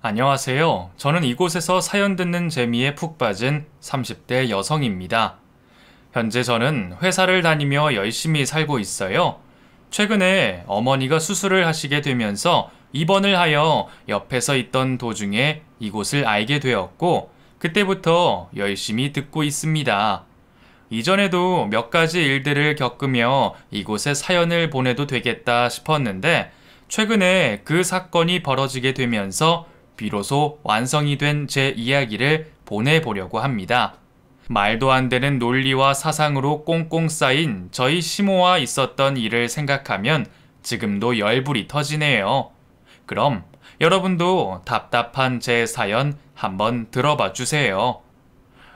안녕하세요. 저는 이곳에서 사연 듣는 재미에 푹 빠진 30대 여성입니다. 현재 저는 회사를 다니며 열심히 살고 있어요. 최근에 어머니가 수술을 하시게 되면서 입원을 하여 옆에서 있던 도중에 이곳을 알게 되었고, 그때부터 열심히 듣고 있습니다. 이전에도 몇 가지 일들을 겪으며 이곳에 사연을 보내도 되겠다 싶었는데, 최근에 그 사건이 벌어지게 되면서 비로소 완성이 된 제 이야기를 보내보려고 합니다. 말도 안 되는 논리와 사상으로 꽁꽁 쌓인 저희 시모와 있었던 일을 생각하면 지금도 열불이 터지네요. 그럼 여러분도 답답한 제 사연 한번 들어봐 주세요.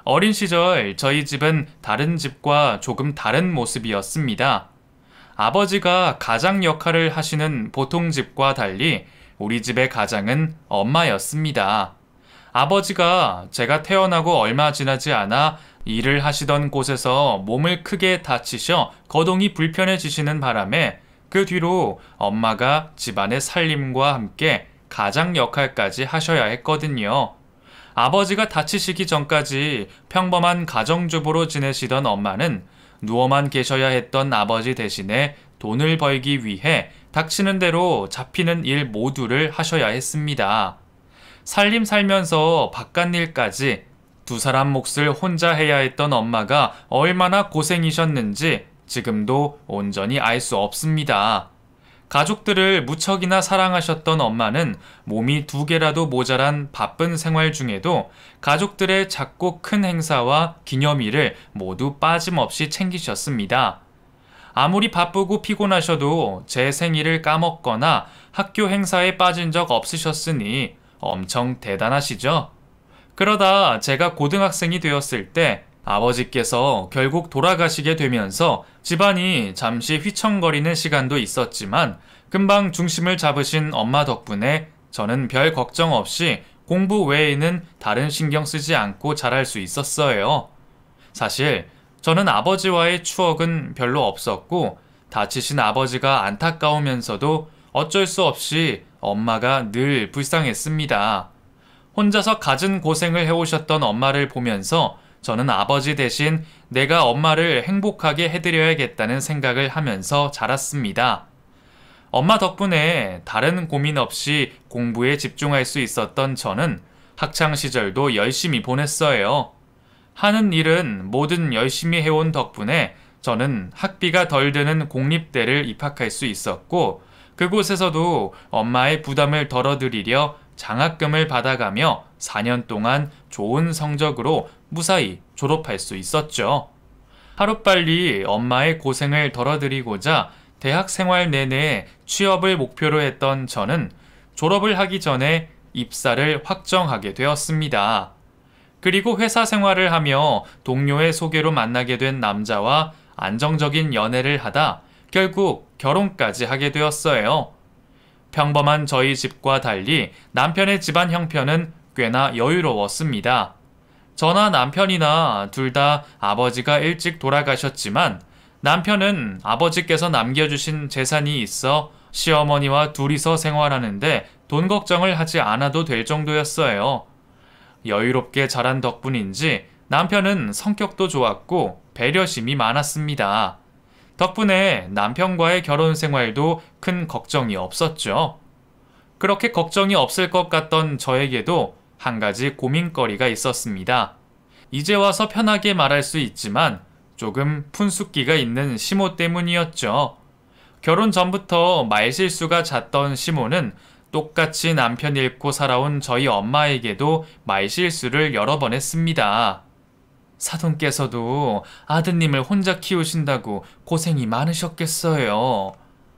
어린 시절 저희 집은 다른 집과 조금 다른 모습이었습니다. 아버지가 가장 역할을 하시는 보통 집과 달리 우리 집의 가장은 엄마였습니다. 아버지가 제가 태어나고 얼마 지나지 않아 일을 하시던 곳에서 몸을 크게 다치셔 거동이 불편해지시는 바람에 그 뒤로 엄마가 집안의 살림과 함께 가장 역할까지 하셔야 했거든요. 아버지가 다치시기 전까지 평범한 가정주부로 지내시던 엄마는 누워만 계셔야 했던 아버지 대신에 돈을 벌기 위해 닥치는 대로 잡히는 일 모두를 하셔야 했습니다. 살림 살면서 바깥일까지 두 사람 몫을 혼자 해야 했던 엄마가 얼마나 고생이셨는지 지금도 온전히 알 수 없습니다. 가족들을 무척이나 사랑하셨던 엄마는 몸이 두 개라도 모자란 바쁜 생활 중에도 가족들의 작고 큰 행사와 기념일을 모두 빠짐없이 챙기셨습니다. 아무리 바쁘고 피곤하셔도 제 생일을 까먹거나 학교 행사에 빠진 적 없으셨으니 엄청 대단하시죠? 그러다 제가 고등학생이 되었을 때 아버지께서 결국 돌아가시게 되면서 집안이 잠시 휘청거리는 시간도 있었지만 금방 중심을 잡으신 엄마 덕분에 저는 별 걱정 없이 공부 외에는 다른 신경 쓰지 않고 자랄 수 있었어요. 사실 저는 아버지와의 추억은 별로 없었고 다치신 아버지가 안타까우면서도 어쩔 수 없이 엄마가 늘 불쌍했습니다. 혼자서 갖은 고생을 해오셨던 엄마를 보면서 저는 아버지 대신 내가 엄마를 행복하게 해드려야겠다는 생각을 하면서 자랐습니다. 엄마 덕분에 다른 고민 없이 공부에 집중할 수 있었던 저는 학창시절도 열심히 보냈어요. 하는 일은 뭐든 열심히 해온 덕분에 저는 학비가 덜 드는 공립대를 입학할 수 있었고 그곳에서도 엄마의 부담을 덜어드리려 장학금을 받아가며 4년 동안 좋은 성적으로 무사히 졸업할 수 있었죠. 하루빨리 엄마의 고생을 덜어드리고자 대학 생활 내내 취업을 목표로 했던 저는 졸업을 하기 전에 입사를 확정하게 되었습니다. 그리고 회사 생활을 하며 동료의 소개로 만나게 된 남자와 안정적인 연애를 하다 결국 결혼까지 하게 되었어요. 평범한 저희 집과 달리 남편의 집안 형편은 꽤나 여유로웠습니다. 저나 남편이나 둘 다 아버지가 일찍 돌아가셨지만 남편은 아버지께서 남겨주신 재산이 있어 시어머니와 둘이서 생활하는데 돈 걱정을 하지 않아도 될 정도였어요. 여유롭게 자란 덕분인지 남편은 성격도 좋았고 배려심이 많았습니다. 덕분에 남편과의 결혼 생활도 큰 걱정이 없었죠. 그렇게 걱정이 없을 것 같던 저에게도 한 가지 고민거리가 있었습니다. 이제 와서 편하게 말할 수 있지만 조금 푼숫기가 있는 시모 때문이었죠. 결혼 전부터 말실수가 잦던 시모는 똑같이 남편 잃고 살아온 저희 엄마에게도 말실수를 여러 번 했습니다. 사돈께서도 아드님을 혼자 키우신다고 고생이 많으셨겠어요.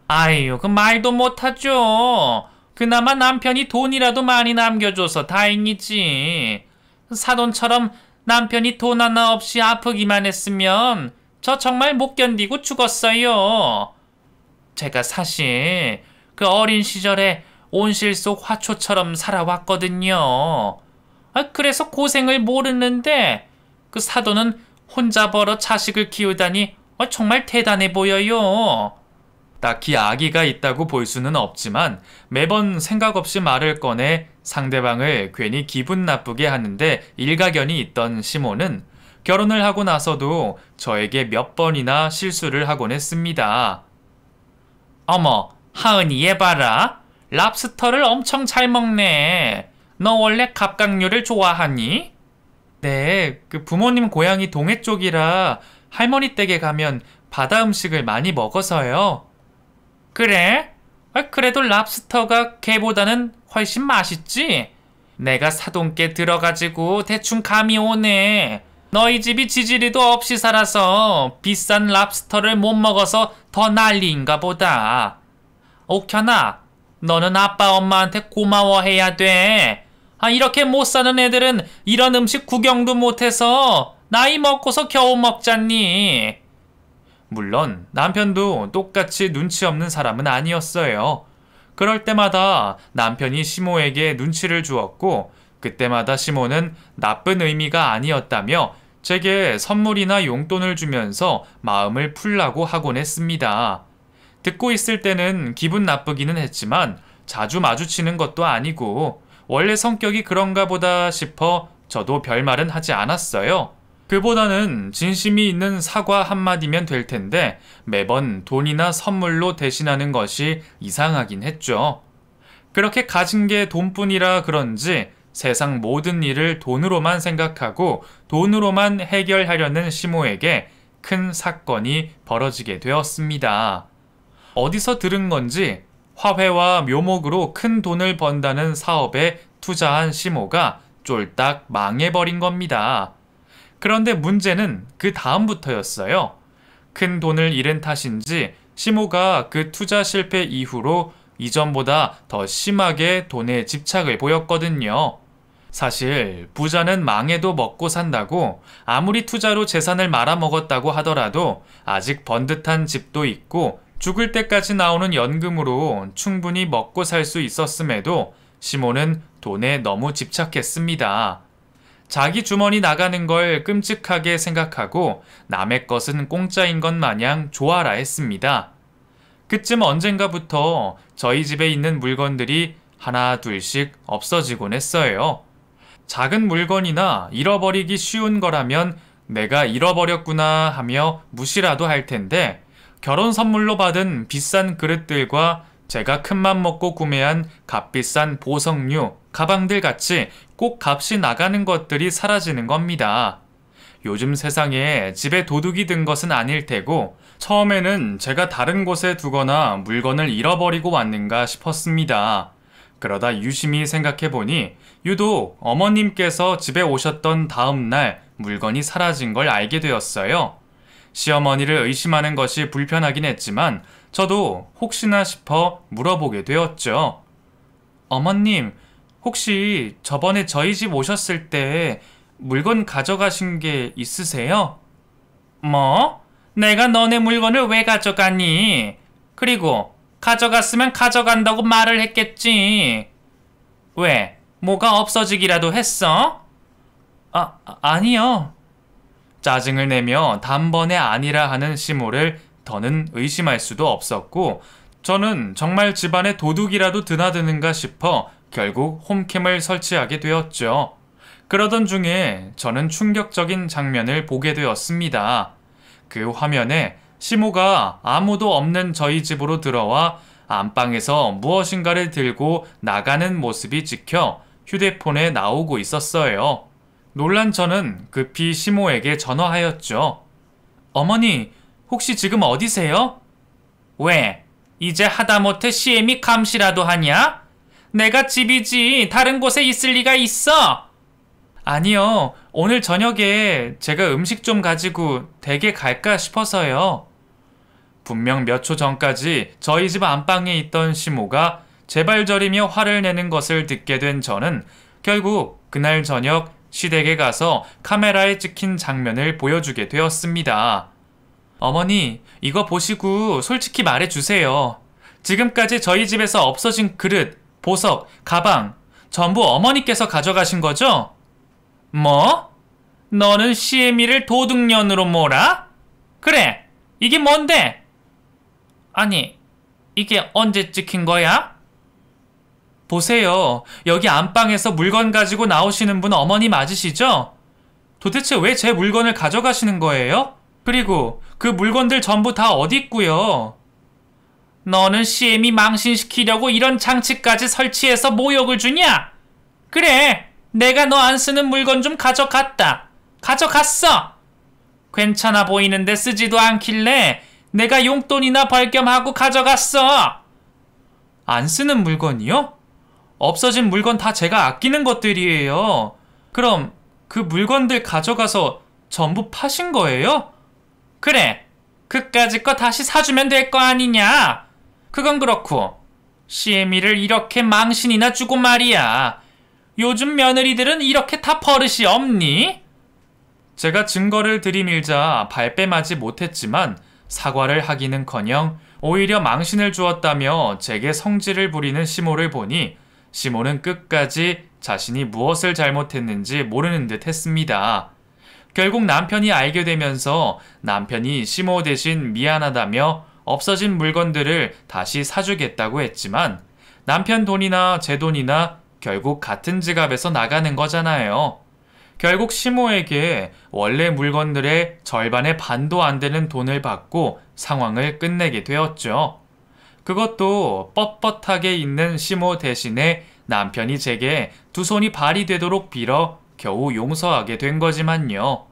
아유, 그 말도 못하죠. 그나마 남편이 돈이라도 많이 남겨줘서 다행이지. 사돈처럼 남편이 돈 하나 없이 아프기만 했으면 저 정말 못 견디고 죽었어요. 제가 사실 그 어린 시절에 온실 속 화초처럼 살아왔거든요. 그래서 고생을 모르는데 그 사돈은 혼자 벌어 자식을 키우다니 정말 대단해 보여요. 딱히 악의가 있다고 볼 수는 없지만 매번 생각 없이 말을 꺼내 상대방을 괜히 기분 나쁘게 하는데 일가견이 있던 시모는 결혼을 하고 나서도 저에게 몇 번이나 실수를 하곤 했습니다. 어머, 하은이 얘 봐라. 랍스터를 엄청 잘 먹네. 너 원래 갑각류를 좋아하니? 네, 부모님 고향이 동해 쪽이라 할머니 댁에 가면 바다 음식을 많이 먹어서요. 그래? 그래도 랍스터가 게보다는 훨씬 맛있지? 내가 사돈께 들어가지고 대충 감이 오네. 너희 집이 지지리도 없이 살아서 비싼 랍스터를 못 먹어서 더 난리인가 보다. 옥현아, 너는 아빠 엄마한테 고마워해야 돼. 이렇게 못 사는 애들은 이런 음식 구경도 못해서 나이 먹고서 겨우 먹잖니. 물론 남편도 똑같이 눈치 없는 사람은 아니었어요. 그럴 때마다 남편이 시모에게 눈치를 주었고 그때마다 시모는 나쁜 의미가 아니었다며 제게 선물이나 용돈을 주면서 마음을 풀라고 하곤 했습니다. 듣고 있을 때는 기분 나쁘기는 했지만 자주 마주치는 것도 아니고 원래 성격이 그런가 보다 싶어 저도 별말은 하지 않았어요. 그보다는 진심이 있는 사과 한마디면 될 텐데 매번 돈이나 선물로 대신하는 것이 이상하긴 했죠. 그렇게 가진 게 돈뿐이라 그런지 세상 모든 일을 돈으로만 생각하고 돈으로만 해결하려는 시모에게 큰 사건이 벌어지게 되었습니다. 어디서 들은 건지 화훼와 묘목으로 큰 돈을 번다는 사업에 투자한 시모가 쫄딱 망해버린 겁니다. 그런데 문제는 그 다음부터였어요. 큰 돈을 잃은 탓인지 시모가 그 투자 실패 이후로 이전보다 더 심하게 돈에 집착을 보였거든요. 사실 부자는 망해도 먹고 산다고 아무리 투자로 재산을 말아먹었다고 하더라도 아직 번듯한 집도 있고 죽을 때까지 나오는 연금으로 충분히 먹고 살 수 있었음에도 시모는 돈에 너무 집착했습니다. 자기 주머니 나가는 걸 끔찍하게 생각하고 남의 것은 공짜인 것 마냥 좋아라 했습니다. 그쯤 언젠가부터 저희 집에 있는 물건들이 하나 둘씩 없어지곤 했어요. 작은 물건이나 잃어버리기 쉬운 거라면 내가 잃어버렸구나 하며 무시라도 할 텐데 결혼 선물로 받은 비싼 그릇들과 제가 큰맘 먹고 구매한 값비싼 보석류, 가방들 같이 꼭 값이 나가는 것들이 사라지는 겁니다. 요즘 세상에 집에 도둑이 든 것은 아닐 테고 처음에는 제가 다른 곳에 두거나 물건을 잃어버리고 왔는가 싶었습니다. 그러다 유심히 생각해보니 유독 어머님께서 집에 오셨던 다음 날 물건이 사라진 걸 알게 되었어요. 시어머니를 의심하는 것이 불편하긴 했지만 저도 혹시나 싶어 물어보게 되었죠. 어머님, 혹시 저번에 저희 집 오셨을 때 물건 가져가신 게 있으세요? 뭐? 내가 너네 물건을 왜 가져가니? 그리고 가져갔으면 가져간다고 말을 했겠지. 왜? 뭐가 없어지기라도 했어? 아니요. 짜증을 내며 단번에 아니라 하는 시모를 더는 의심할 수도 없었고 저는 정말 집안에 도둑이라도 드나드는가 싶어 결국 홈캠을 설치하게 되었죠. 그러던 중에 저는 충격적인 장면을 보게 되었습니다. 그 화면에 시모가 아무도 없는 저희 집으로 들어와 안방에서 무엇인가를 들고 나가는 모습이 찍혀 휴대폰에 나오고 있었어요. 놀란 저는 급히 시모에게 전화하였죠. 어머니, 혹시 지금 어디세요? 왜? 이제 하다못해 시엠이 감시라도 하냐? 내가 집이지 다른 곳에 있을 리가 있어? 아니요, 오늘 저녁에 제가 음식 좀 가지고 댁에 갈까 싶어서요. 분명 몇 초 전까지 저희 집 안방에 있던 시모가 제발저리며 화를 내는 것을 듣게 된 저는 결국 그날 저녁 시댁에 가서 카메라에 찍힌 장면을 보여주게 되었습니다. 어머니, 이거 보시고 솔직히 말해주세요. 지금까지 저희 집에서 없어진 그릇, 보석, 가방 전부 어머니께서 가져가신 거죠? 뭐? 너는 시애미를 도둑년으로 몰아? 그래, 이게 뭔데? 아니, 이게 언제 찍힌 거야? 보세요. 여기 안방에서 물건 가지고 나오시는 분 어머니 맞으시죠? 도대체 왜 제 물건을 가져가시는 거예요? 그리고 그 물건들 전부 다 어디 있고요? 너는 CM이 망신시키려고 이런 장치까지 설치해서 모욕을 주냐? 그래, 내가 너 안 쓰는 물건 좀 가져갔다. 가져갔어. 괜찮아 보이는데 쓰지도 않길래 내가 용돈이나 벌겸하고 가져갔어. 안 쓰는 물건이요? 없어진 물건 다 제가 아끼는 것들이에요. 그럼 그 물건들 가져가서 전부 파신 거예요? 그래, 그까짓 거 다시 사주면 될 거 아니냐? 그건 그렇고 CM이를 이렇게 망신이나 주고 말이야. 요즘 며느리들은 이렇게 다 버릇이 없니? 제가 증거를 들이밀자 발뺌하지 못했지만 사과를 하기는커녕 오히려 망신을 주었다며 제게 성질을 부리는 시모를 보니 시모는 끝까지 자신이 무엇을 잘못했는지 모르는 듯 했습니다. 결국 남편이 알게 되면서 남편이 시모 대신 미안하다며 없어진 물건들을 다시 사주겠다고 했지만 남편 돈이나 제 돈이나 결국 같은 지갑에서 나가는 거잖아요. 결국 시모에게 원래 물건들의 절반의 반도 안 되는 돈을 받고 상황을 끝내게 되었죠. 그것도 뻣뻣하게 있는 시모 대신에 남편이 제게 두 손이 발이 되도록 빌어 겨우 용서하게 된 거지만요.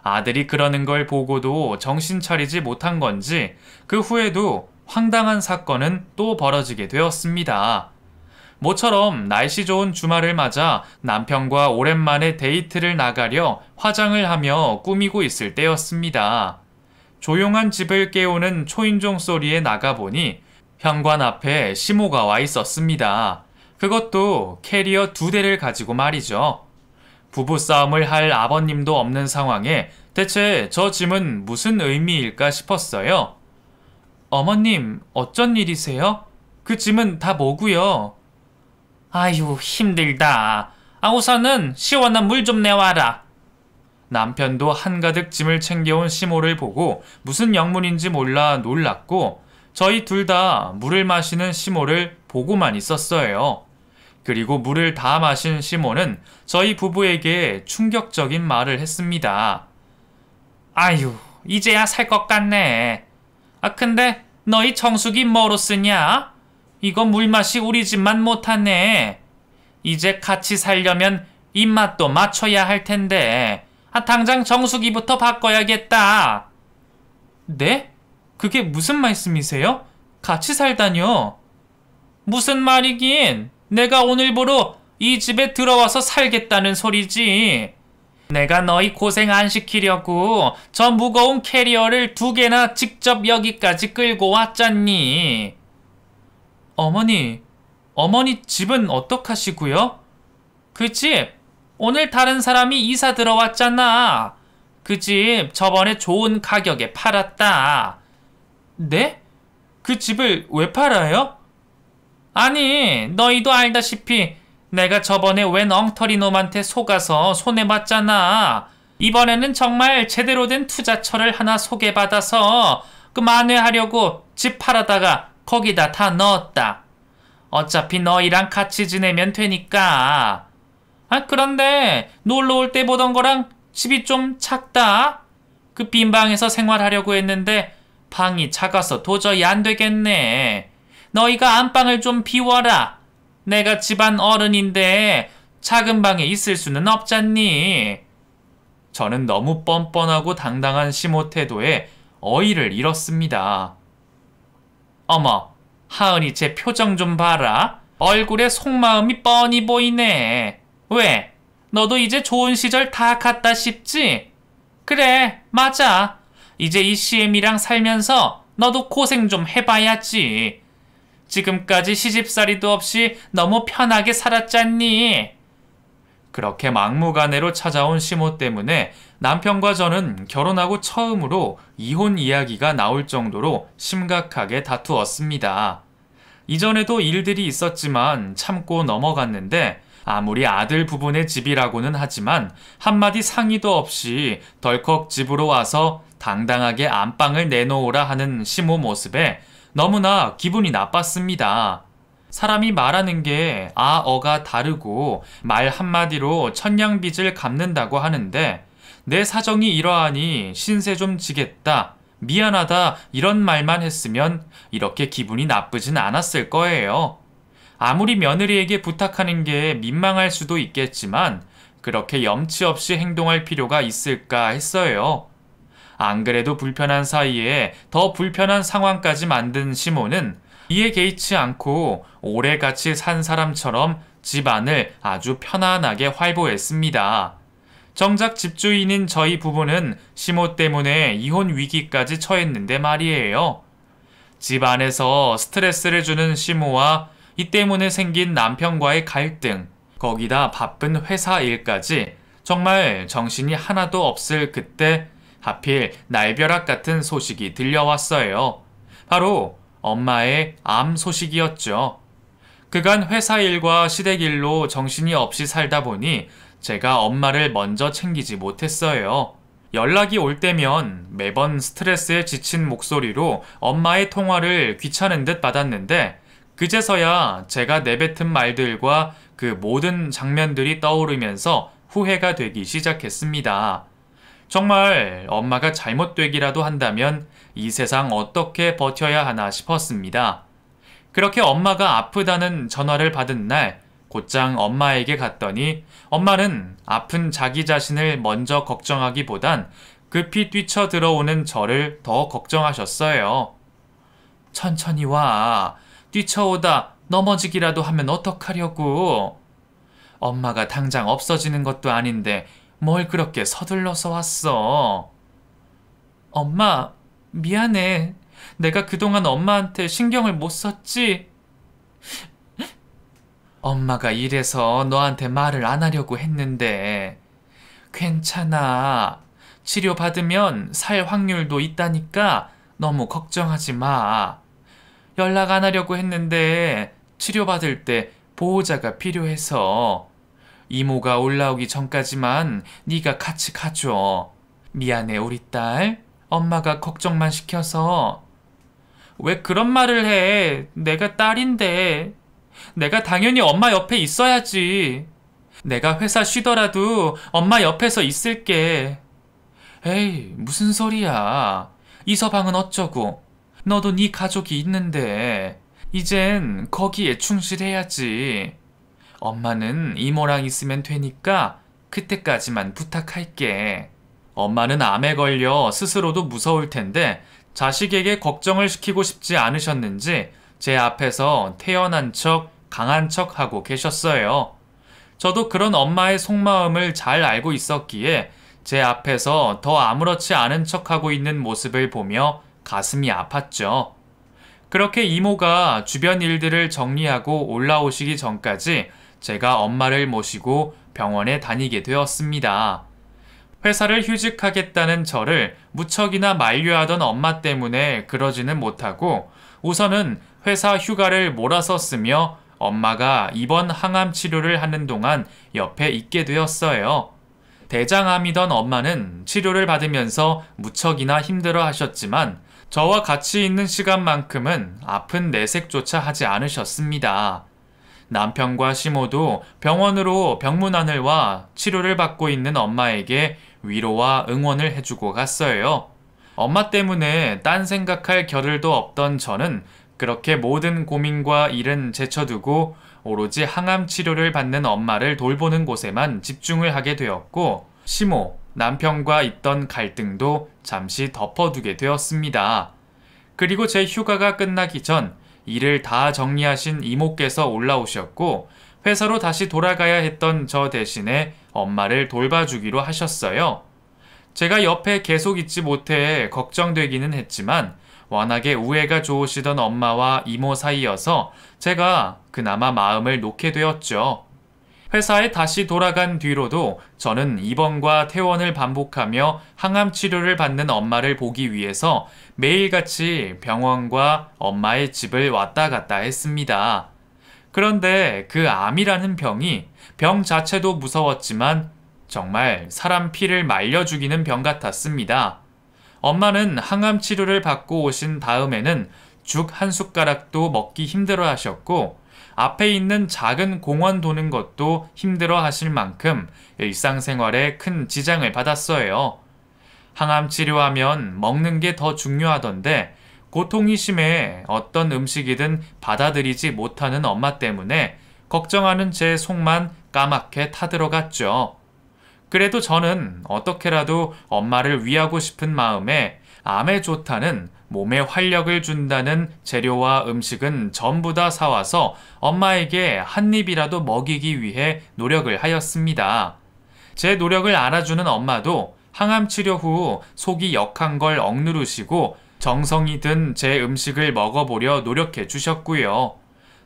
아들이 그러는 걸 보고도 정신 차리지 못한 건지 그 후에도 황당한 사건은 또 벌어지게 되었습니다. 모처럼 날씨 좋은 주말을 맞아 남편과 오랜만에 데이트를 나가려 화장을 하며 꾸미고 있을 때였습니다. 조용한 집을 깨우는 초인종 소리에 나가보니 현관 앞에 시모가 와 있었습니다. 그것도 캐리어 2대를 가지고 말이죠. 부부싸움을 할 아버님도 없는 상황에 대체 저 짐은 무슨 의미일까 싶었어요. 어머님, 어쩐 일이세요? 그 짐은 다 뭐고요? 아유, 힘들다. 우선은 시원한 물 좀 내와라. 남편도 한가득 짐을 챙겨온 시모를 보고 무슨 영문인지 몰라 놀랐고 저희 둘 다 물을 마시는 시모를 보고만 있었어요. 그리고 물을 다 마신 시모는 저희 부부에게 충격적인 말을 했습니다. 아유, 이제야 살 것 같네. 근데 너희 정수기 뭐로 쓰냐? 이거 물맛이 우리 집만 못하네. 이제 같이 살려면 입맛도 맞춰야 할 텐데 당장 정수기부터 바꿔야겠다. 네? 그게 무슨 말씀이세요? 같이 살다뇨? 무슨 말이긴. 내가 오늘부로 이 집에 들어와서 살겠다는 소리지. 내가 너희 고생 안 시키려고 저 무거운 캐리어를 2개나 직접 여기까지 끌고 왔잖니. 어머니 집은 어떡하시고요? 그 집 오늘 다른 사람이 이사 들어왔잖아. 그 집 저번에 좋은 가격에 팔았다. 네? 그 집을 왜 팔아요? 아니, 너희도 알다시피 내가 저번에 웬 엉터리 놈한테 속아서 손해봤잖아. 이번에는 정말 제대로 된 투자처를 하나 소개받아서 만회하려고 집 팔아다가 거기다 다 넣었다. 어차피 너희랑 같이 지내면 되니까. 그런데 놀러 올 때 보던 거랑 집이 좀 작다. 그 빈 방에서 생활하려고 했는데 방이 작아서 도저히 안 되겠네. 너희가 안방을 좀 비워라. 내가 집안 어른인데 작은 방에 있을 수는 없잖니. 저는 너무 뻔뻔하고 당당한 시모 태도에 어이를 잃었습니다. 어머, 하은이 제 표정 좀 봐라. 얼굴에 속마음이 뻔히 보이네. 왜? 너도 이제 좋은 시절 다 갔다 싶지? 그래, 맞아. 이제 이 CM이랑 살면서 너도 고생 좀 해봐야지. 지금까지 시집살이도 없이 너무 편하게 살았잖니. 그렇게 막무가내로 찾아온 시모 때문에 남편과 저는 결혼하고 처음으로 이혼 이야기가 나올 정도로 심각하게 다투었습니다. 이전에도 일들이 있었지만 참고 넘어갔는데 아무리 아들 부분의 집이라고는 하지만 한마디 상의도 없이 덜컥 집으로 와서 당당하게 안방을 내놓으라 하는 시모 모습에 너무나 기분이 나빴습니다. 사람이 말하는 게 어가 다르고 말 한마디로 천냥빚을 갚는다고 하는데 내 사정이 이러하니 신세 좀 지겠다, 미안하다 이런 말만 했으면 이렇게 기분이 나쁘진 않았을 거예요. 아무리 며느리에게 부탁하는 게 민망할 수도 있겠지만 그렇게 염치 없이 행동할 필요가 있을까 했어요. 안 그래도 불편한 사이에 더 불편한 상황까지 만든 시모는 이에 개의치 않고 오래 같이 산 사람처럼 집안을 아주 편안하게 활보했습니다. 정작 집주인인 저희 부부는 시모 때문에 이혼 위기까지 처했는데 말이에요. 집 안에서 스트레스를 주는 시모와 이 때문에 생긴 남편과의 갈등, 거기다 바쁜 회사 일까지 정말 정신이 하나도 없을 그때 하필 날벼락 같은 소식이 들려왔어요. 바로 엄마의 암 소식이었죠. 그간 회사 일과 시댁 일로 정신이 없이 살다 보니 제가 엄마를 먼저 챙기지 못했어요. 연락이 올 때면 매번 스트레스에 지친 목소리로 엄마의 통화를 귀찮은 듯 받았는데 그제서야 제가 내뱉은 말들과 그 모든 장면들이 떠오르면서 후회가 되기 시작했습니다. 정말 엄마가 잘못되기라도 한다면 이 세상 어떻게 버텨야 하나 싶었습니다. 그렇게 엄마가 아프다는 전화를 받은 날 곧장 엄마에게 갔더니 엄마는 아픈 자기 자신을 먼저 걱정하기보단 급히 뛰쳐 들어오는 저를 더 걱정하셨어요. 천천히 와. 뛰쳐오다 넘어지기라도 하면 어떡하려고. 엄마가 당장 없어지는 것도 아닌데 뭘 그렇게 서둘러서 왔어. 엄마, 미안해. 내가 그동안 엄마한테 신경을 못 썼지? 엄마가 이래서 너한테 말을 안 하려고 했는데 괜찮아. 치료받으면 살 확률도 있다니까 너무 걱정하지 마. 연락 안 하려고 했는데 치료받을 때 보호자가 필요해서 이모가 올라오기 전까지만 네가 같이 가줘. 미안해 우리 딸. 엄마가 걱정만 시켜서. 왜 그런 말을 해? 내가 딸인데. 내가 당연히 엄마 옆에 있어야지. 내가 회사 쉬더라도 엄마 옆에서 있을게. 에이, 무슨 소리야. 이서방은 어쩌고. 너도 네 가족이 있는데 이젠 거기에 충실해야지. 엄마는 이모랑 있으면 되니까 그때까지만 부탁할게. 엄마는 암에 걸려 스스로도 무서울 텐데 자식에게 걱정을 시키고 싶지 않으셨는지 제 앞에서 태연한 척, 강한 척 하고 계셨어요. 저도 그런 엄마의 속마음을 잘 알고 있었기에 제 앞에서 더 아무렇지 않은 척하고 있는 모습을 보며 가슴이 아팠죠. 그렇게 이모가 주변 일들을 정리하고 올라오시기 전까지 제가 엄마를 모시고 병원에 다니게 되었습니다. 회사를 휴직하겠다는 저를 무척이나 만류하던 엄마 때문에 그러지는 못하고 우선은 회사 휴가를 몰아서 쓰며 엄마가 입원 항암 치료를 하는 동안 옆에 있게 되었어요. 대장암이던 엄마는 치료를 받으면서 무척이나 힘들어 하셨지만 저와 같이 있는 시간만큼은 아픈 내색조차 하지 않으셨습니다. 남편과 시모도 병원으로 병문안을 와 치료를 받고 있는 엄마에게 위로와 응원을 해주고 갔어요. 엄마 때문에 딴 생각할 겨를도 없던 저는 그렇게 모든 고민과 일은 제쳐두고 오로지 항암 치료를 받는 엄마를 돌보는 곳에만 집중을 하게 되었고 시모, 남편과 있던 갈등도 잠시 덮어두게 되었습니다. 그리고 제 휴가가 끝나기 전 일을 다 정리하신 이모께서 올라오셨고 회사로 다시 돌아가야 했던 저 대신에 엄마를 돌봐주기로 하셨어요. 제가 옆에 계속 있지 못해 걱정되기는 했지만 워낙에 우애가 좋으시던 엄마와 이모 사이여서 제가 그나마 마음을 놓게 되었죠. 회사에 다시 돌아간 뒤로도 저는 입원과 퇴원을 반복하며 항암 치료를 받는 엄마를 보기 위해서 매일같이 병원과 엄마의 집을 왔다 갔다 했습니다. 그런데 그 암이라는 병이 병 자체도 무서웠지만 정말 사람 피를 말려 죽이는 병 같았습니다. 엄마는 항암 치료를 받고 오신 다음에는 죽 한 숟가락도 먹기 힘들어 하셨고, 앞에 있는 작은 공원 도는 것도 힘들어 하실 만큼 일상생활에 큰 지장을 받았어요. 항암 치료하면 먹는 게 더 중요하던데, 고통이 심해 어떤 음식이든 받아들이지 못하는 엄마 때문에 걱정하는 제 속만 까맣게 타들어갔죠. 그래도 저는 어떻게라도 엄마를 위하고 싶은 마음에 암에 좋다는, 몸에 활력을 준다는 재료와 음식은 전부 다 사와서 엄마에게 한 입이라도 먹이기 위해 노력을 하였습니다. 제 노력을 알아주는 엄마도 항암 치료 후 속이 역한 걸 억누르시고 정성이 든 제 음식을 먹어보려 노력해 주셨고요.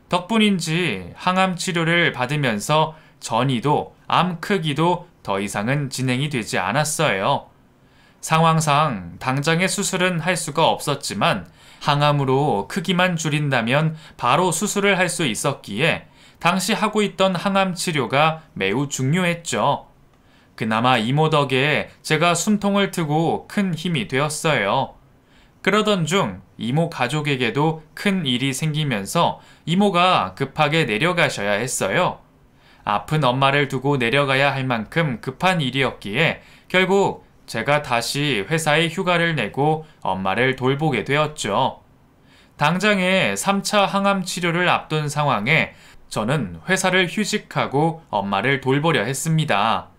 덕분인지 항암 치료를 받으면서 전이도 암 크기도 더 이상은 진행이 되지 않았어요. 상황상 당장의 수술은 할 수가 없었지만 항암으로 크기만 줄인다면 바로 수술을 할 수 있었기에 당시 하고 있던 항암 치료가 매우 중요했죠. 그나마 이모 덕에 제가 숨통을 트고 큰 힘이 되었어요. 그러던 중 이모 가족에게도 큰 일이 생기면서 이모가 급하게 내려가셔야 했어요. 아픈 엄마를 두고 내려가야 할 만큼 급한 일이었기에 결국 제가 다시 회사에 휴가를 내고 엄마를 돌보게 되었죠. 당장에 3차 항암 치료를 앞둔 상황에 저는 회사를 휴직하고 엄마를 돌보려 했습니다.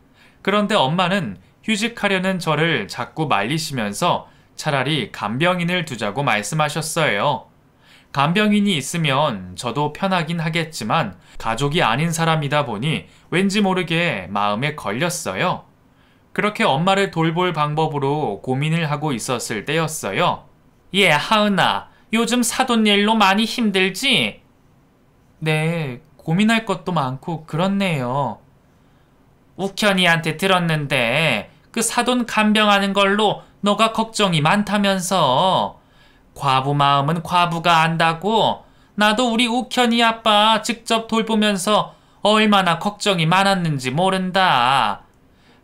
그런데 엄마는 휴직하려는 저를 자꾸 말리시면서 차라리 간병인을 두자고 말씀하셨어요. 간병인이 있으면 저도 편하긴 하겠지만 가족이 아닌 사람이다 보니 왠지 모르게 마음에 걸렸어요. 그렇게 엄마를 돌볼 방법으로 고민을 하고 있었을 때였어요. 예, 하은아, 요즘 사돈 일로 많이 힘들지? 네, 고민할 것도 많고 그렇네요. 욱현이한테 들었는데 그 사돈 간병하는 걸로 너가 걱정이 많다면서. 과부 마음은 과부가 안다고. 나도 우리 욱현이 아빠 직접 돌보면서 얼마나 걱정이 많았는지 모른다.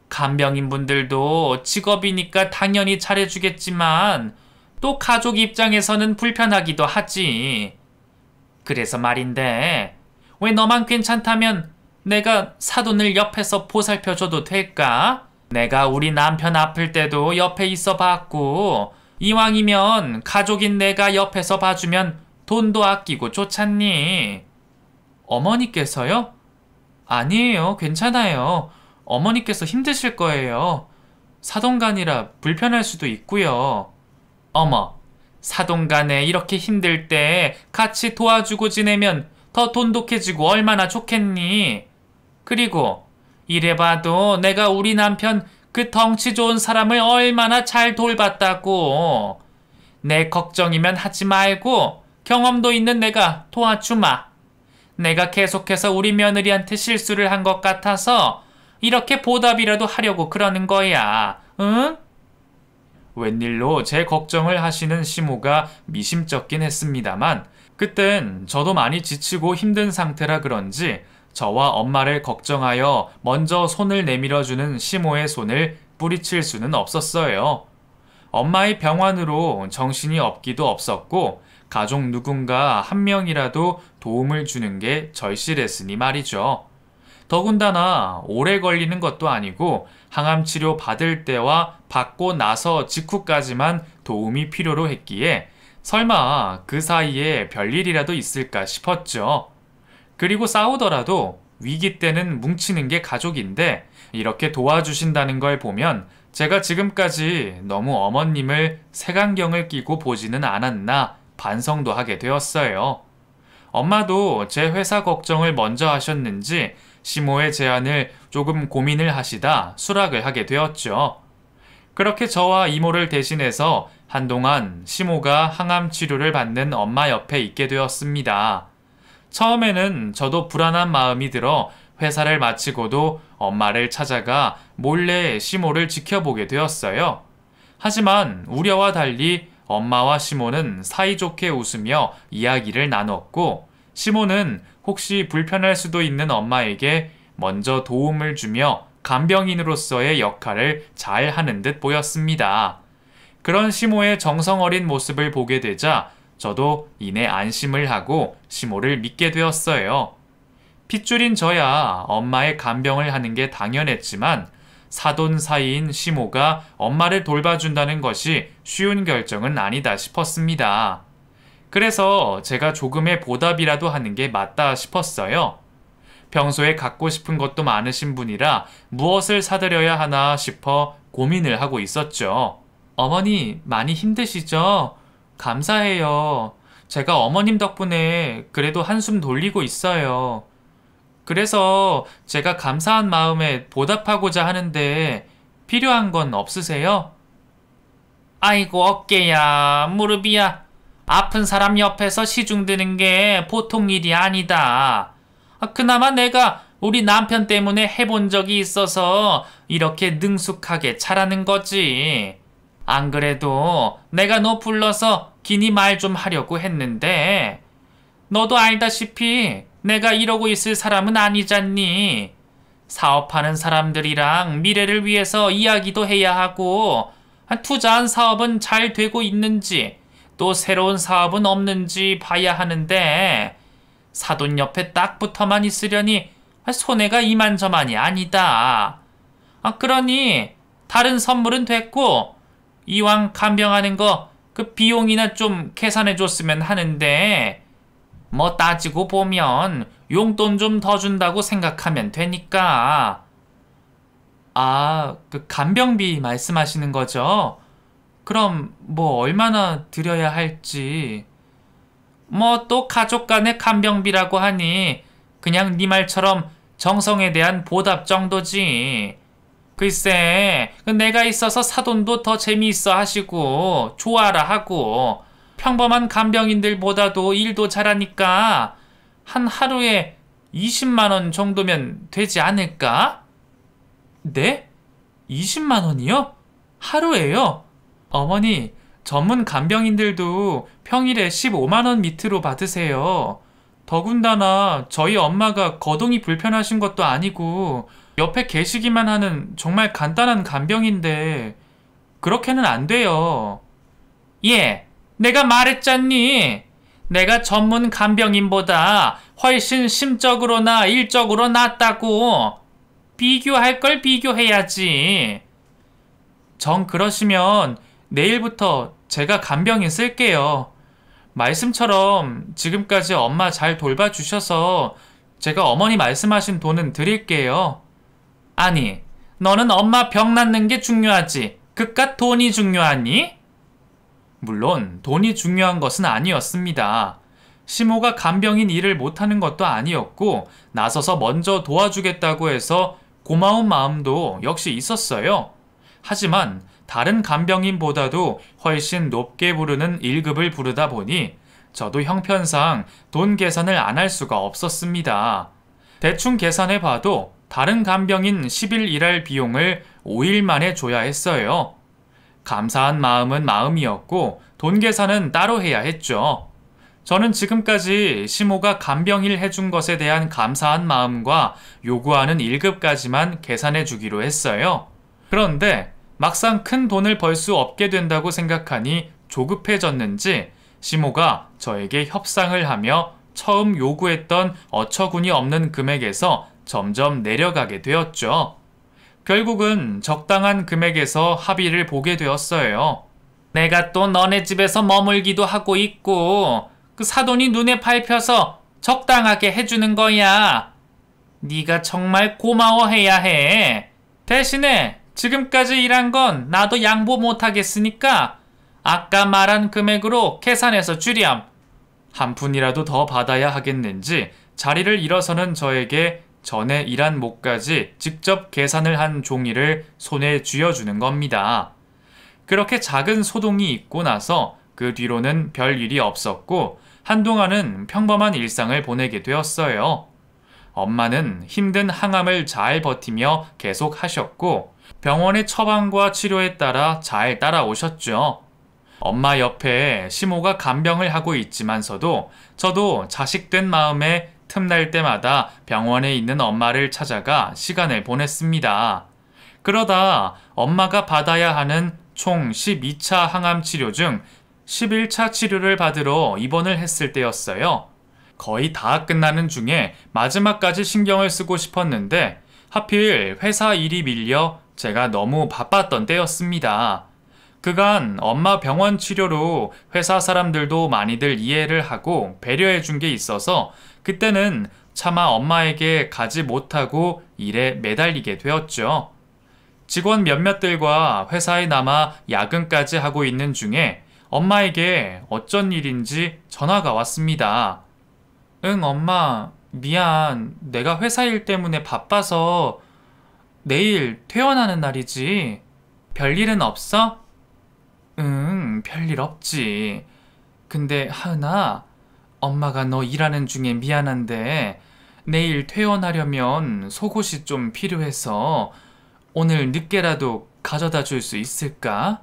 간병인 분들도 직업이니까 당연히 잘해주겠지만 또 가족 입장에서는 불편하기도 하지. 그래서 말인데 왜 너만 괜찮다면 내가 사돈을 옆에서 보살펴줘도 될까? 내가 우리 남편 아플 때도 옆에 있어 봤고 이왕이면 가족인 내가 옆에서 봐주면 돈도 아끼고 좋잖니. 어머니께서요? 아니에요. 괜찮아요. 어머니께서 힘드실 거예요. 사돈간이라 불편할 수도 있고요. 어머, 사돈간에 이렇게 힘들 때 같이 도와주고 지내면 더 돈독해지고 얼마나 좋겠니? 그리고 이래봐도 내가 우리 남편 그 덩치 좋은 사람을 얼마나 잘 돌봤다고. 내 걱정이면 하지 말고 경험도 있는 내가 도와주마. 내가 계속해서 우리 며느리한테 실수를 한 것 같아서 이렇게 보답이라도 하려고 그러는 거야. 응? 웬일로 제 걱정을 하시는 시모가 미심쩍긴 했습니다만 그땐 저도 많이 지치고 힘든 상태라 그런지 저와 엄마를 걱정하여 먼저 손을 내밀어주는 시모의 손을 뿌리칠 수는 없었어요. 엄마의 병환으로 정신이 없기도 없었고 가족 누군가 한 명이라도 도움을 주는 게 절실했으니 말이죠. 더군다나 오래 걸리는 것도 아니고 항암 치료 받을 때와 받고 나서 직후까지만 도움이 필요로 했기에 설마 그 사이에 별일이라도 있을까 싶었죠. 그리고 싸우더라도 위기 때는 뭉치는 게 가족인데 이렇게 도와주신다는 걸 보면 제가 지금까지 너무 어머님을 색안경을 끼고 보지는 않았나 반성도 하게 되었어요. 엄마도 제 회사 걱정을 먼저 하셨는지 시모의 제안을 조금 고민을 하시다 수락을 하게 되었죠. 그렇게 저와 이모를 대신해서 한동안 시모가 항암 치료를 받는 엄마 옆에 있게 되었습니다. 처음에는 저도 불안한 마음이 들어 회사를 마치고도 엄마를 찾아가 몰래 시모를 지켜보게 되었어요. 하지만 우려와 달리 엄마와 시모는 사이좋게 웃으며 이야기를 나눴고 시모는 혹시 불편할 수도 있는 엄마에게 먼저 도움을 주며 간병인으로서의 역할을 잘 하는 듯 보였습니다. 그런 시모의 정성 어린 모습을 보게 되자 저도 이내 안심을 하고 시모를 믿게 되었어요. 핏줄인 저야 엄마의 간병을 하는 게 당연했지만 사돈 사이인 시모가 엄마를 돌봐준다는 것이 쉬운 결정은 아니다 싶었습니다. 그래서 제가 조금의 보답이라도 하는 게 맞다 싶었어요. 평소에 갖고 싶은 것도 많으신 분이라 무엇을 사드려야 하나 싶어 고민을 하고 있었죠. 어머니 많이 힘드시죠? 감사해요. 제가 어머님 덕분에 그래도 한숨 돌리고 있어요. 그래서 제가 감사한 마음에 보답하고자 하는데 필요한 건 없으세요? 아이고 어깨야, 무릎이야. 아픈 사람 옆에서 시중 드는 게 보통 일이 아니다. 그나마 내가 우리 남편 때문에 해본 적이 있어서 이렇게 능숙하게 잘하는 거지. 안 그래도 내가 너 불러서 기니 말 좀 하려고 했는데 너도 알다시피 내가 이러고 있을 사람은 아니잖니. 사업하는 사람들이랑 미래를 위해서 이야기도 해야 하고 투자한 사업은 잘 되고 있는지 또 새로운 사업은 없는지 봐야 하는데 사돈 옆에 딱 붙어만 있으려니 손해가 이만저만이 아니다. 그러니 다른 선물은 됐고 이왕 간병하는 거 그 비용이나 좀 계산해 줬으면 하는데 뭐 따지고 보면 용돈 좀 더 준다고 생각하면 되니까. 그 간병비 말씀하시는 거죠? 그럼 뭐 얼마나 드려야 할지. 뭐 또 가족 간의 간병비라고 하니 그냥 네 말처럼 정성에 대한 보답 정도지. 글쎄, 내가 있어서 사돈도 더 재미있어 하시고 좋아라 하고 평범한 간병인들보다도 일도 잘하니까 한 하루에 20만 원 정도면 되지 않을까? 네? 20만 원이요? 하루에요? 어머니, 전문 간병인들도 평일에 15만 원 밑으로 받으세요. 더군다나 저희 엄마가 거동이 불편하신 것도 아니고 옆에 계시기만 하는 정말 간단한 간병인데 그렇게는 안 돼요. 예, 내가 말했잖니. 내가 전문 간병인보다 훨씬 심적으로나 일적으로 낫다고. 비교할 걸 비교해야지. 정 그러시면 내일부터 제가 간병인 쓸게요. 말씀처럼 지금까지 엄마 잘 돌봐주셔서 제가 어머니 말씀하신 돈은 드릴게요. 아니, 너는 엄마 병 낫는 게 중요하지 그깟 돈이 중요하니? 물론 돈이 중요한 것은 아니었습니다. 시모가 간병인 일을 못하는 것도 아니었고 나서서 먼저 도와주겠다고 해서 고마운 마음도 역시 있었어요. 하지만 다른 간병인보다도 훨씬 높게 부르는 1급을 부르다 보니 저도 형편상 돈 계산을 안 할 수가 없었습니다. 대충 계산해 봐도 다른 간병인 10일 일할 비용을 5일 만에 줘야 했어요. 감사한 마음은 마음이었고 돈 계산은 따로 해야 했죠. 저는 지금까지 시모가 간병일 해준 것에 대한 감사한 마음과 요구하는 1급까지만 계산해 주기로 했어요. 그런데 막상 큰 돈을 벌 수 없게 된다고 생각하니 조급해졌는지 시모가 저에게 협상을 하며 처음 요구했던 어처구니 없는 금액에서 점점 내려가게 되었죠. 결국은 적당한 금액에서 합의를 보게 되었어요. 내가 또 너네 집에서 머물기도 하고 있고 그 사돈이 눈에 밟혀서 적당하게 해주는 거야. 네가 정말 고마워해야 해. 대신에 지금까지 일한 건 나도 양보 못하겠으니까 아까 말한 금액으로 계산해서 주렴. 한 푼이라도 더 받아야 하겠는지 자리를 일어서는 저에게 전에 일한 목까지 직접 계산을 한 종이를 손에 쥐어주는 겁니다. 그렇게 작은 소동이 있고 나서 그 뒤로는 별 일이 없었고 한동안은 평범한 일상을 보내게 되었어요. 엄마는 힘든 항암을 잘 버티며 계속 하셨고 병원의 처방과 치료에 따라 잘 따라오셨죠. 엄마 옆에 시모가 간병을 하고 있지만서도 저도 자식된 마음에 틈날 때마다 병원에 있는 엄마를 찾아가 시간을 보냈습니다. 그러다 엄마가 받아야 하는 총 12차 항암 치료 중 11차 치료를 받으러 입원을 했을 때였어요. 거의 다 끝나는 중에 마지막까지 신경을 쓰고 싶었는데 하필 회사 일이 밀려 제가 너무 바빴던 때였습니다. 그간 엄마 병원 치료로 회사 사람들도 많이들 이해를 하고 배려해 준 게 있어서 그때는 차마 엄마에게 가지 못하고 일에 매달리게 되었죠. 직원 몇몇들과 회사에 남아 야근까지 하고 있는 중에 엄마에게 어쩐 일인지 전화가 왔습니다. 응, 엄마, 미안. 내가 회사 일 때문에 바빠서 내일 퇴원하는 날이지. 별일은 없어? 응, 별일 없지. 근데 하은아, 엄마가 너 일하는 중에 미안한데 내일 퇴원하려면 속옷이 좀 필요해서 오늘 늦게라도 가져다 줄 수 있을까?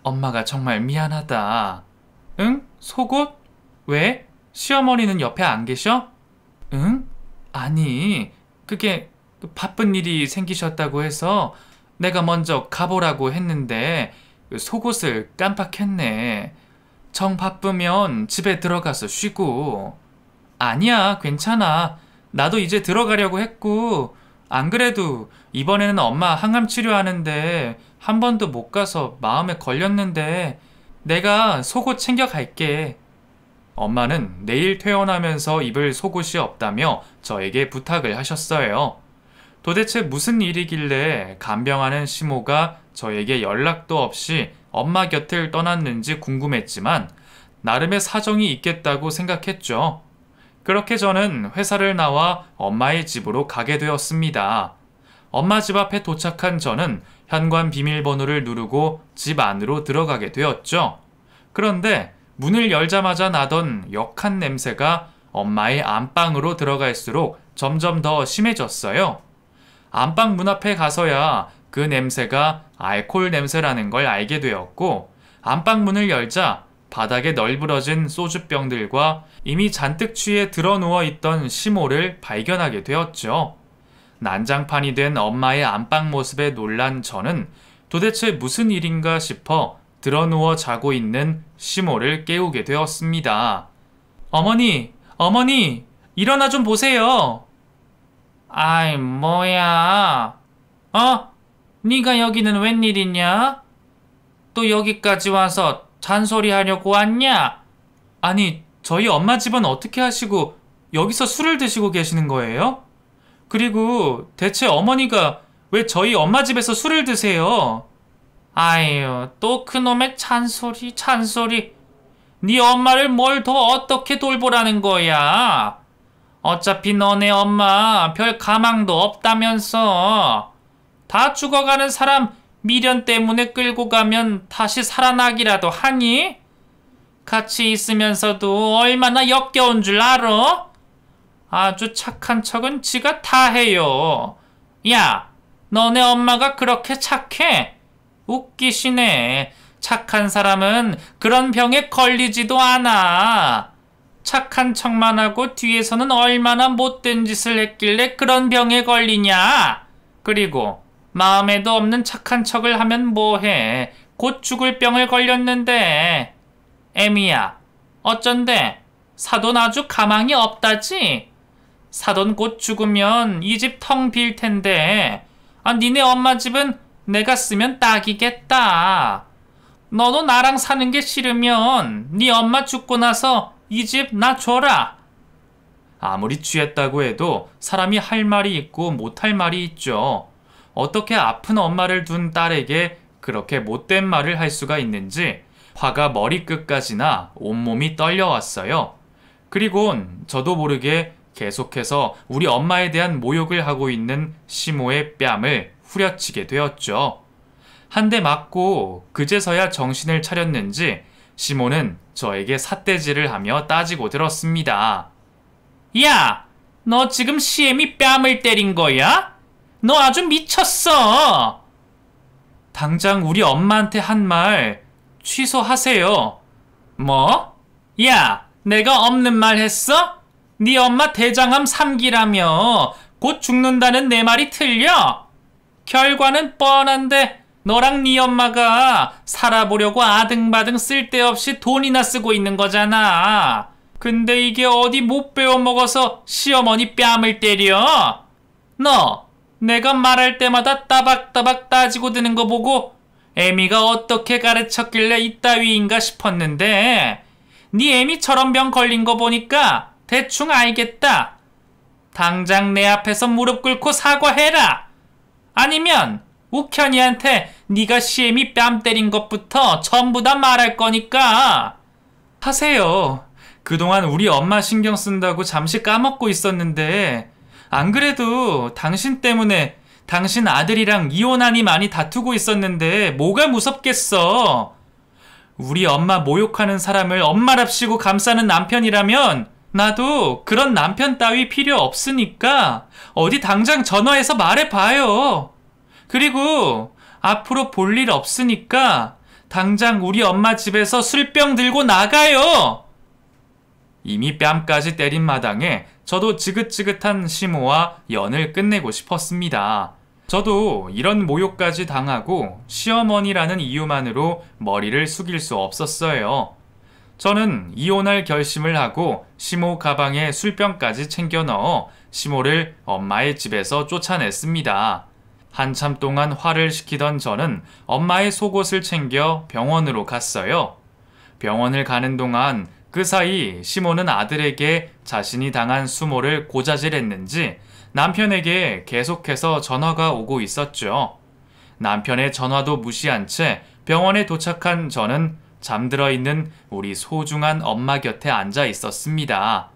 엄마가 정말 미안하다. 응? 속옷? 왜? 시어머니는 옆에 안 계셔? 응? 아니, 그게 바쁜 일이 생기셨다고 해서 내가 먼저 가보라고 했는데 속옷을 깜빡했네. 정 바쁘면 집에 들어가서 쉬고. 아니야, 괜찮아. 나도 이제 들어가려고 했고, 안 그래도 이번에는 엄마 항암 치료하는데 한 번도 못 가서 마음에 걸렸는데 내가 속옷 챙겨갈게. 엄마는 내일 퇴원하면서 입을 속옷이 없다며 저에게 부탁을 하셨어요. 도대체 무슨 일이길래 간병하는 시모가 저에게 연락도 없이 엄마 곁을 떠났는지 궁금했지만 나름의 사정이 있겠다고 생각했죠. 그렇게 저는 회사를 나와 엄마의 집으로 가게 되었습니다. 엄마 집 앞에 도착한 저는 현관 비밀번호를 누르고 집 안으로 들어가게 되었죠. 그런데 문을 열자마자 나던 역한 냄새가 엄마의 안방으로 들어갈수록 점점 더 심해졌어요. 안방 문 앞에 가서야 그 냄새가 알코올 냄새라는 걸 알게 되었고, 안방 문을 열자 바닥에 널브러진 소주병들과 이미 잔뜩 취해 드러누워 있던 시모를 발견하게 되었죠. 난장판이 된 엄마의 안방 모습에 놀란 저는 도대체 무슨 일인가 싶어 드러누워 자고 있는 시모를 깨우게 되었습니다. 어머니, 어머니, 일어나 좀 보세요. 아이, 뭐야? 네가 여기는 웬일이냐? 또 여기까지 와서 잔소리 하려고 왔냐? 아니, 저희 엄마 집은 어떻게 하시고 여기서 술을 드시고 계시는 거예요? 그리고 대체 어머니가 왜 저희 엄마 집에서 술을 드세요? 아유, 또 그놈의 잔소리. 네 엄마를 뭘 더 어떻게 돌보라는 거야? 어차피 너네 엄마 별 가망도 없다면서. 다 죽어가는 사람 미련 때문에 끌고 가면 다시 살아나기라도 하니? 같이 있으면서도 얼마나 역겨운 줄 알아? 아주 착한 척은 지가 다 해요. 야, 너네 엄마가 그렇게 착해? 웃기시네. 착한 사람은 그런 병에 걸리지도 않아. 착한 척만 하고 뒤에서는 얼마나 못된 짓을 했길래 그런 병에 걸리냐? 그리고 마음에도 없는 착한 척을 하면 뭐해? 곧 죽을 병을 걸렸는데. 애미야, 어쩐데? 사돈 아주 가망이 없다지? 사돈 곧 죽으면 이 집 텅 빌 텐데. 니네 엄마 집은 내가 쓰면 딱이겠다. 너도 나랑 사는 게 싫으면 네 엄마 죽고 나서 이 집 나 줘라. 아무리 취했다고 해도 사람이 할 말이 있고 못할 말이 있죠. 어떻게 아픈 엄마를 둔 딸에게 그렇게 못된 말을 할 수가 있는지 화가 머리끝까지나 온몸이 떨려왔어요. 그리곤 저도 모르게 계속해서 우리 엄마에 대한 모욕을 하고 있는 시모의 뺨을 후려치게 되었죠. 한 대 맞고 그제서야 정신을 차렸는지 시모는 저에게 삿대질을 하며 따지고 들었습니다. 야! 너 지금 시엠이 뺨을 때린 거야? 너 아주 미쳤어! 당장 우리 엄마한테 한 말 취소하세요. 뭐? 야! 내가 없는 말 했어? 네 엄마 대장암 3기라며 곧 죽는다는 내 말이 틀려? 결과는 뻔한데 너랑 네 엄마가 살아보려고 아등바등 쓸데없이 돈이나 쓰고 있는 거잖아. 근데 이게 어디 못 배워먹어서 시어머니 뺨을 때려? 너 내가 말할 때마다 따박따박 따지고 드는 거 보고 애미가 어떻게 가르쳤길래 이따위인가 싶었는데 네 애미 저런 병 걸린 거 보니까 대충 알겠다. 당장 내 앞에서 무릎 꿇고 사과해라. 아니면 욱현이한테 네가 시애미 뺨 때린 것부터 전부 다 말할 거니까. 하세요. 그동안 우리 엄마 신경 쓴다고 잠시 까먹고 있었는데 안 그래도 당신 때문에 당신 아들이랑 이혼하니 많이 다투고 있었는데 뭐가 무섭겠어. 우리 엄마 모욕하는 사람을 엄마랍시고 감싸는 남편이라면 나도 그런 남편 따위 필요 없으니까 어디 당장 전화해서 말해봐요. 그리고 앞으로 볼 일 없으니까 당장 우리 엄마 집에서 술병 들고 나가요. 이미 뺨까지 때린 마당에 저도 지긋지긋한 시모와 연을 끝내고 싶었습니다. 저도 이런 모욕까지 당하고 시어머니라는 이유만으로 머리를 숙일 수 없었어요. 저는 이혼할 결심을 하고 시모 가방에 술병까지 챙겨 넣어 시모를 엄마의 집에서 쫓아냈습니다. 한참 동안 화를 시키던 저는 엄마의 속옷을 챙겨 병원으로 갔어요. 병원을 가는 동안 그 사이 시모는 아들에게 자신이 당한 수모를 고자질했는지 남편에게 계속해서 전화가 오고 있었죠. 남편의 전화도 무시한 채 병원에 도착한 저는 잠들어 있는 우리 소중한 엄마 곁에 앉아 있었습니다.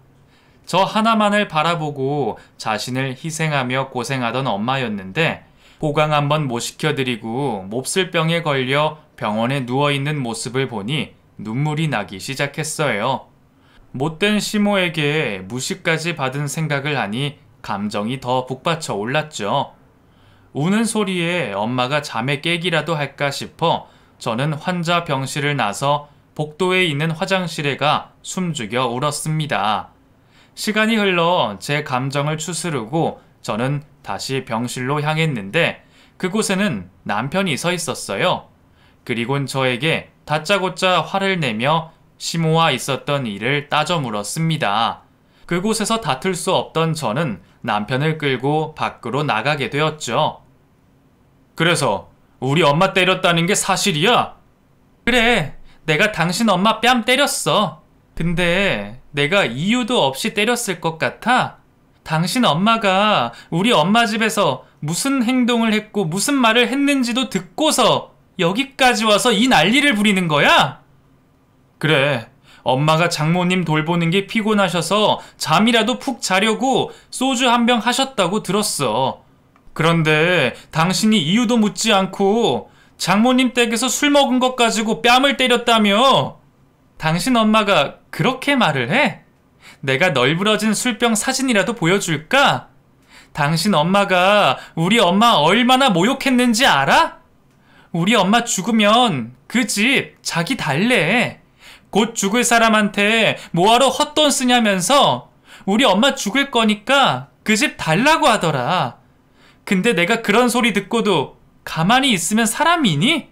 저 하나만을 바라보고 자신을 희생하며 고생하던 엄마였는데 보강 한번 못 시켜드리고 몹쓸 병에 걸려 병원에 누워있는 모습을 보니 눈물이 나기 시작했어요. 못된 시모에게 무시까지 받은 생각을 하니 감정이 더 북받쳐 올랐죠. 우는 소리에 엄마가 잠에 깨기라도 할까 싶어 저는 환자 병실을 나서 복도에 있는 화장실에 가 숨죽여 울었습니다. 시간이 흘러 제 감정을 추스르고 저는 다시 병실로 향했는데 그곳에는 남편이 서 있었어요. 그리곤 저에게 다짜고짜 화를 내며 시모와 있었던 일을 따져 물었습니다. 그곳에서 다툴 수 없던 저는 남편을 끌고 밖으로 나가게 되었죠. 그래서 우리 엄마 때렸다는 게 사실이야? 그래, 내가 당신 엄마 뺨 때렸어. 근데 내가 이유도 없이 때렸을 것 같아? 당신 엄마가 우리 엄마 집에서 무슨 행동을 했고 무슨 말을 했는지도 듣고서 여기까지 와서 이 난리를 부리는 거야? 그래, 엄마가 장모님 돌보는 게 피곤하셔서 잠이라도 푹 자려고 소주 한 병 하셨다고 들었어. 그런데 당신이 이유도 묻지 않고 장모님 댁에서 술 먹은 것 가지고 뺨을 때렸다며? 당신 엄마가 그렇게 말을 해? 내가 널브러진 술병 사진이라도 보여줄까? 당신 엄마가 우리 엄마 얼마나 모욕했는지 알아? 우리 엄마 죽으면 그 집 자기 달래. 곧 죽을 사람한테 뭐하러 헛돈 쓰냐면서 우리 엄마 죽을 거니까 그 집 달라고 하더라. 근데 내가 그런 소리 듣고도 가만히 있으면 사람이니?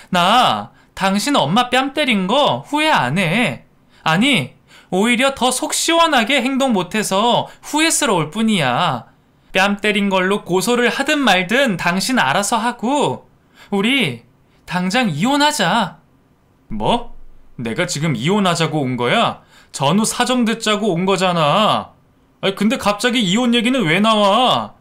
나 당신 엄마 뺨 때린 거 후회 안 해. 아니, 오히려 더 속 시원하게 행동 못해서 후회스러울 뿐이야. 뺨 때린 걸로 고소를 하든 말든 당신 알아서 하고 우리 당장 이혼하자. 뭐? 내가 지금 이혼하자고 온 거야? 전후 사정 듣자고 온 거잖아. 아니, 근데 갑자기 이혼 얘기는 왜 나와?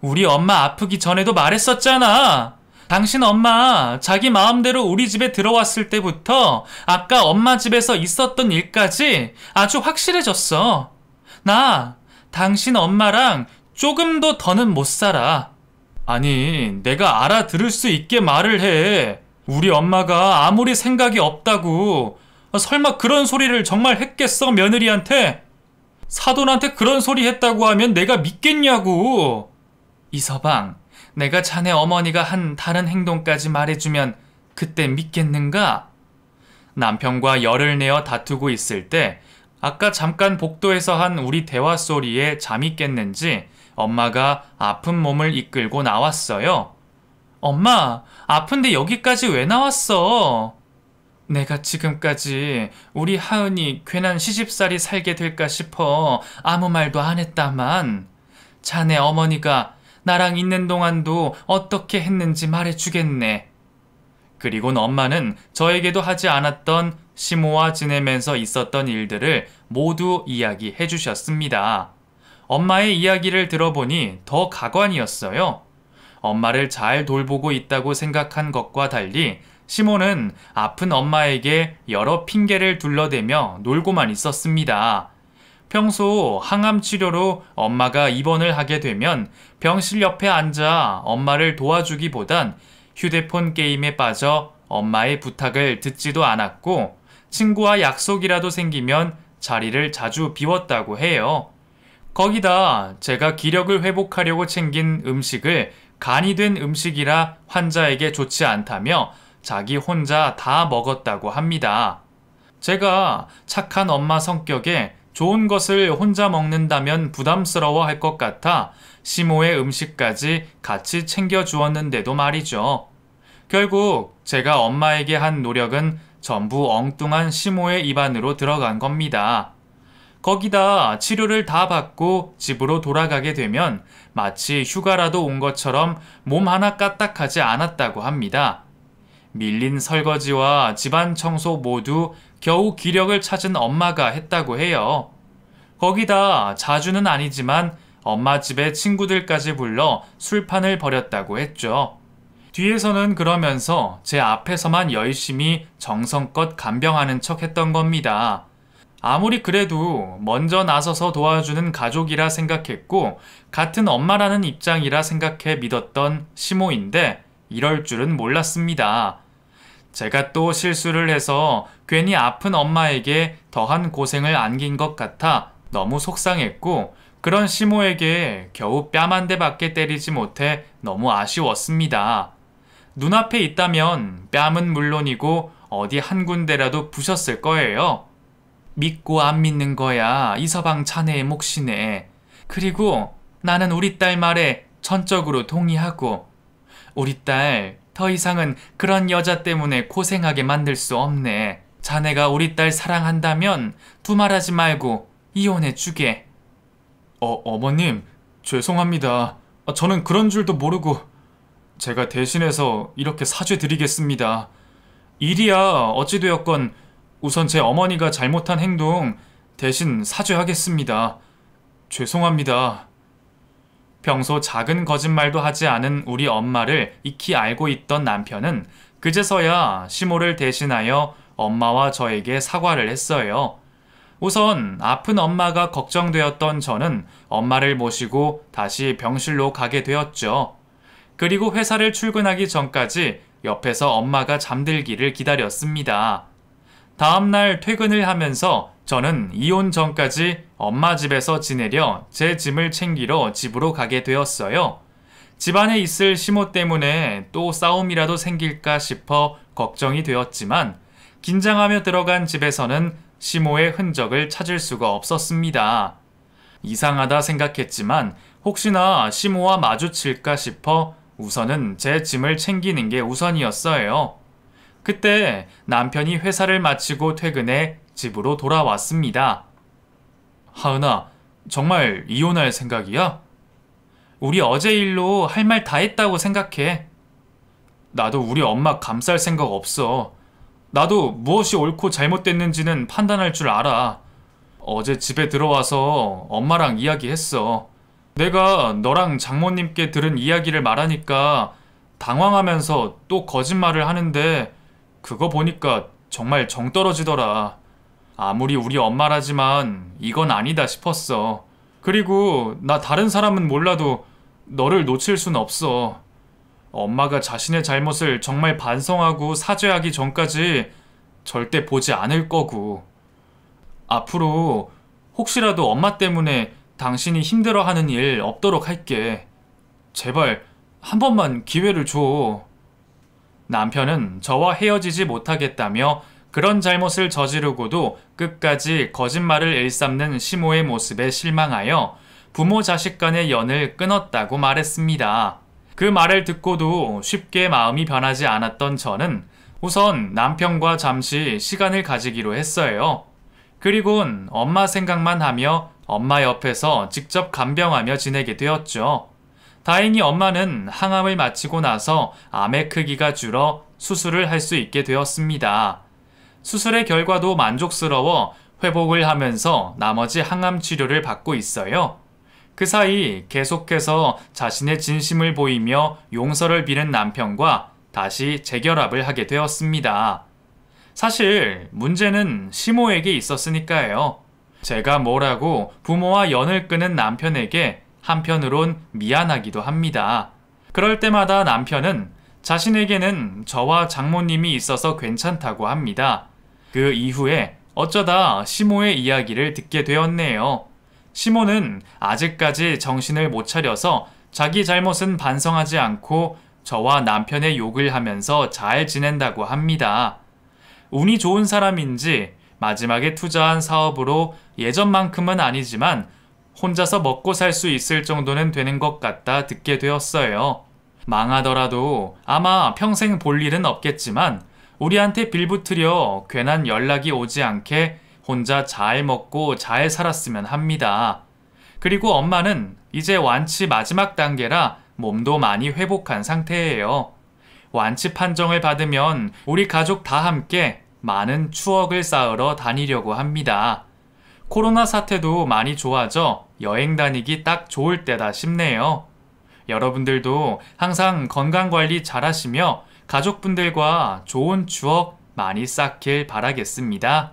우리 엄마 아프기 전에도 말했었잖아. 당신 엄마 자기 마음대로 우리 집에 들어왔을 때부터 아까 엄마 집에서 있었던 일까지 아주 확실해졌어. 나 당신 엄마랑 조금도 더는 못 살아. 아니, 내가 알아들을 수 있게 말을 해. 우리 엄마가 아무리 생각이 없다고 설마 그런 소리를 정말 했겠어, 며느리한테? 사돈한테 그런 소리 했다고 하면 내가 믿겠냐고. 이서방, 내가 자네 어머니가 한 다른 행동까지 말해주면 그때 믿겠는가? 남편과 열을 내어 다투고 있을 때 아까 잠깐 복도에서 한 우리 대화 소리에 잠이 깼는지 엄마가 아픈 몸을 이끌고 나왔어요. 엄마, 아픈데 여기까지 왜 나왔어? 내가 지금까지 우리 하은이 괜한 시집살이 살게 될까 싶어 아무 말도 안 했다만 자네 어머니가 나랑 있는 동안도 어떻게 했는지 말해주겠네. 그리곤 엄마는 저에게도 하지 않았던 시모와 지내면서 있었던 일들을 모두 이야기해 주셨습니다. 엄마의 이야기를 들어보니 더 가관이었어요. 엄마를 잘 돌보고 있다고 생각한 것과 달리 시모는 아픈 엄마에게 여러 핑계를 둘러대며 놀고만 있었습니다. 평소 항암 치료로 엄마가 입원을 하게 되면 병실 옆에 앉아 엄마를 도와주기보단 휴대폰 게임에 빠져 엄마의 부탁을 듣지도 않았고 친구와 약속이라도 생기면 자리를 자주 비웠다고 해요. 거기다 제가 기력을 회복하려고 챙긴 음식을 간이 된 음식이라 환자에게 좋지 않다며 자기 혼자 다 먹었다고 합니다. 제가 착한 엄마 성격에 좋은 것을 혼자 먹는다면 부담스러워 할 것 같아 시모의 음식까지 같이 챙겨주었는데도 말이죠. 결국 제가 엄마에게 한 노력은 전부 엉뚱한 시모의 입안으로 들어간 겁니다. 거기다 치료를 다 받고 집으로 돌아가게 되면 마치 휴가라도 온 것처럼 몸 하나 까딱하지 않았다고 합니다. 밀린 설거지와 집안 청소 모두 겨우 기력을 찾은 엄마가 했다고 해요. 거기다 자주는 아니지만 엄마 집에 친구들까지 불러 술판을 벌였다고 했죠. 뒤에서는 그러면서 제 앞에서만 열심히 정성껏 간병하는 척 했던 겁니다. 아무리 그래도 먼저 나서서 도와주는 가족이라 생각했고 같은 엄마라는 입장이라 생각해 믿었던 시모인데 이럴 줄은 몰랐습니다. 제가 또 실수를 해서 괜히 아픈 엄마에게 더한 고생을 안긴 것 같아 너무 속상했고 그런 시모에게 겨우 뺨 한 대밖에 때리지 못해 너무 아쉬웠습니다. 눈앞에 있다면 뺨은 물론이고 어디 한 군데라도 부셨을 거예요. 믿고 안 믿는 거야 이서방 자네의 몫이네. 그리고 나는 우리 딸 말에 전적으로 동의하고 우리 딸 더 이상은 그런 여자 때문에 고생하게 만들 수 없네. 자네가 우리 딸 사랑한다면 두말하지 말고 이혼해 주게. 어머님 죄송합니다. 저는 그런 줄도 모르고 제가 대신해서 이렇게 사죄드리겠습니다. 일이야 어찌되었건 우선 제 어머니가 잘못한 행동 대신 사죄하겠습니다. 죄송합니다. 평소 작은 거짓말도 하지 않은 우리 엄마를 익히 알고 있던 남편은 그제서야 시모를 대신하여 엄마와 저에게 사과를 했어요. 우선 아픈 엄마가 걱정되었던 저는 엄마를 모시고 다시 병실로 가게 되었죠. 그리고 회사를 출근하기 전까지 옆에서 엄마가 잠들기를 기다렸습니다. 다음날 퇴근을 하면서 저는 이혼 전까지 엄마 집에서 지내려 제 짐을 챙기러 집으로 가게 되었어요. 집안에 있을 시모 때문에 또 싸움이라도 생길까 싶어 걱정이 되었지만 긴장하며 들어간 집에서는 시모의 흔적을 찾을 수가 없었습니다. 이상하다 생각했지만 혹시나 시모와 마주칠까 싶어 우선은 제 짐을 챙기는 게 우선이었어요. 그때 남편이 회사를 마치고 퇴근해 집으로 돌아왔습니다. 하은아, 정말 이혼할 생각이야? 우리 어제 일로 할 말 다 했다고 생각해. 나도 우리 엄마 감쌀 생각 없어. 나도 무엇이 옳고 잘못됐는지는 판단할 줄 알아. 어제 집에 들어와서 엄마랑 이야기했어. 내가 너랑 장모님께 들은 이야기를 말하니까 당황하면서 또 거짓말을 하는데 그거 보니까 정말 정 떨어지더라. 아무리 우리 엄마라지만 이건 아니다 싶었어. 그리고 나 다른 사람은 몰라도 너를 놓칠 순 없어. 엄마가 자신의 잘못을 정말 반성하고 사죄하기 전까지 절대 보지 않을 거고. 앞으로 혹시라도 엄마 때문에 당신이 힘들어하는 일 없도록 할게. 제발 한 번만 기회를 줘. 남편은 저와 헤어지지 못하겠다며 그런 잘못을 저지르고도 끝까지 거짓말을 일삼는 시모의 모습에 실망하여 부모 자식 간의 연을 끊었다고 말했습니다. 그 말을 듣고도 쉽게 마음이 변하지 않았던 저는 우선 남편과 잠시 시간을 가지기로 했어요. 그리곤 엄마 생각만 하며 엄마 옆에서 직접 간병하며 지내게 되었죠. 다행히 엄마는 항암을 마치고 나서 암의 크기가 줄어 수술을 할 수 있게 되었습니다. 수술의 결과도 만족스러워 회복을 하면서 나머지 항암 치료를 받고 있어요. 그 사이 계속해서 자신의 진심을 보이며 용서를 비는 남편과 다시 재결합을 하게 되었습니다. 사실 문제는 시모에게 있었으니까요. 제가 뭐라고 부모와 연을 끊은 남편에게 한편으론 미안하기도 합니다. 그럴 때마다 남편은 자신에게는 저와 장모님이 있어서 괜찮다고 합니다. 그 이후에 어쩌다 시모의 이야기를 듣게 되었네요. 시모는 아직까지 정신을 못 차려서 자기 잘못은 반성하지 않고 저와 남편의 욕을 하면서 잘 지낸다고 합니다. 운이 좋은 사람인지 마지막에 투자한 사업으로 예전만큼은 아니지만 혼자서 먹고 살 수 있을 정도는 되는 것 같다 듣게 되었어요. 망하더라도 아마 평생 볼 일은 없겠지만 우리한테 빌붙으려 괜한 연락이 오지 않게 혼자 잘 먹고 잘 살았으면 합니다. 그리고 엄마는 이제 완치 마지막 단계라 몸도 많이 회복한 상태예요. 완치 판정을 받으면 우리 가족 다 함께 많은 추억을 쌓으러 다니려고 합니다. 코로나 사태도 많이 좋아져 여행 다니기 딱 좋을 때다 싶네요. 여러분들도 항상 건강관리 잘 하시며 가족분들과 좋은 추억 많이 쌓길 바라겠습니다.